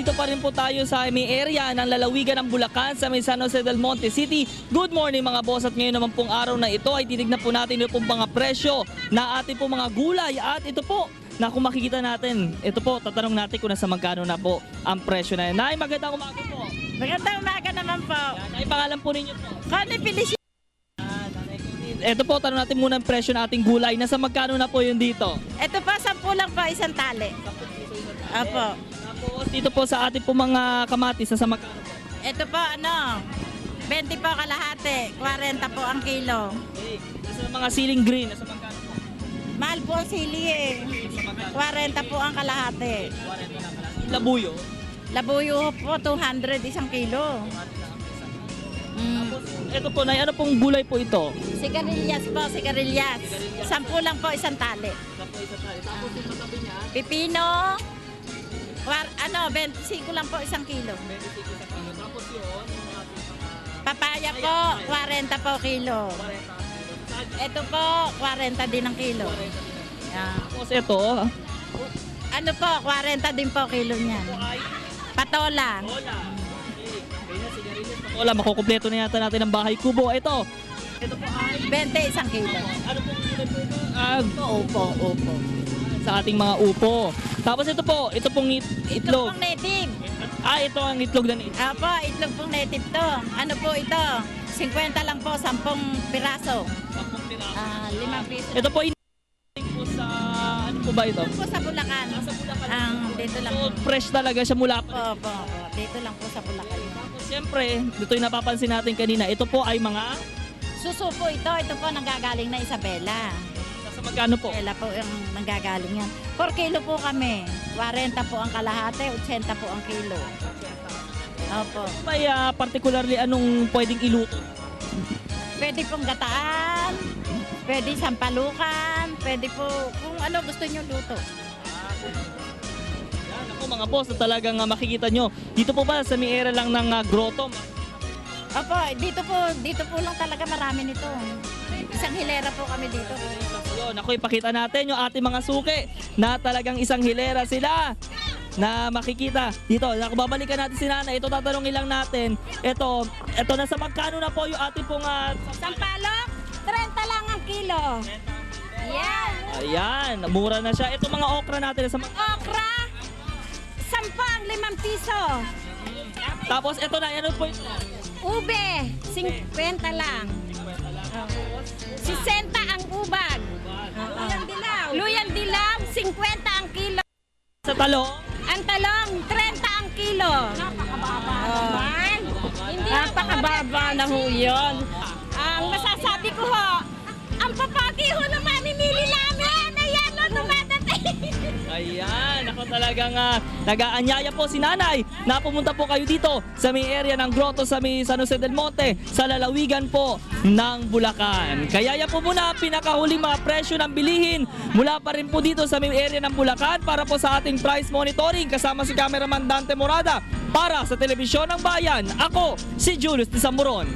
nandito pa rin po tayo sa may area ng lalawigan ng Bulacan sa may San Jose del Monte City. Good morning mga boss, at ngayon naman pong araw na ito ay titignan po natin yung pong mga presyo na ating po mga gulay. At ito po, na kung makikita natin, ito po, tatanong natin kung nasa magkano na po ang presyo na yan. Nay, magandang umaga po. Magandang umaga naman po. Yan, ay pangalan po ninyo po. Connie Felicia. Ito po, tanong natin muna ang presyo ng ating gulay. Nasa magkano na po yun dito? Ito po, 10 lang po, isang tali. Apo. Tapos dito po sa ating po mga kamatis, nasa magkano po? Ito po, 20 po kalahati, 40 po ang kilo. Okay. Nasa mga ceiling green, nasa magkano po? Mahal po ang sili eh. 40 po ang kalahati. 40 lang pala. Labuyo. Labuyo po, 200 isang kilo. Tapos, ito po, Nay, ano pong gulay po ito? Sigarilyas po, sigarilyas. 10 lang po, isang tali. Tapos yung katabi niya, Pipino, 25 lang po isang kilo. 25 sa kilo. Tapos yun, yung ating mga Papaya po, 40 po kilo. 40 Ito po, 40 din ang kilo. Yan. Tapos ito, Ano po, 40 din po kilo niyan. ay Patola. Hola. Okay. Kaya sigarilyas na hola, makukumpleto na yata natin ang bahay kubo. Ito po ay 20 isang kilo. ano pong gulay po ito? Upo. Sa ating mga upo. Tapos ito pong Itlog itlog. pong native. Ito ang itlog na ito. Apo, itlog pong native to. Ano po ito? 50 lang po, 10 piraso. 10 piraso. 5 piso. Ito po po sa ano po ba ito? Ito po sa Bulacan. Sa Bulacan. Dito lang So, po. fresh talaga siya mula pa. Opo. Dito lang po sa Bulacan. Tapos siyempre, dito yung napapansin natin kanina, ito po ay mga Suso po ito. Ito po nanggagaling na Isabela. nasa magkano po? Isabela po yung nanggagaling yan. 4 kilo po kami. 40 po ang kalahati, 80 po ang kilo. Opo. May particularly anong pwedeng iluto? Pwede pong gataan, pwede sampalukan, pwede po kung ano gusto nyo luto. Yan ako mga boss, na talagang makikita nyo. Dito po ba sa may area lang ng grotto? Opo, dito po lang talaga marami nito. Isang hilera po kami dito. Yun, ako ipakita natin yung ating mga suki na talagang isang hilera sila na makikita dito. Babalikan natin si Nana. Ito tatanungin lang natin. Ito nasa magkano na po yung ating pong Sampalok, 30 lang ang kilo. Yan. ayan, mura na siya. Ito mga okra natin nasa Okra, 10 ang 5 piso. tapos ito na, ano po ito? Ube, 50 lang. 60 ang ubag. Luyang dilaw, 50 ang kilo. Sa talong? Ang talong, 30 ang kilo. Napakababa naman. Napakababa na ho yun. Ang masasabi ko ho, ang papati ho na mamimili namin. Ayan o, dumadating. Ayan, ako talagang nag-aanyaya po si Nanay na pumunta po kayo dito sa may area ng grotto sa may San Jose del Monte sa lalawigan po ng Bulacan. Kaya yan po muna ang pinakahuling mga presyo ng bilihin mula pa rin po dito sa may area ng Bulacan para po sa ating price monitoring kasama si cameraman Dante Morada para sa Telebisyon ng Bayan. Ako si Julius de Samuron.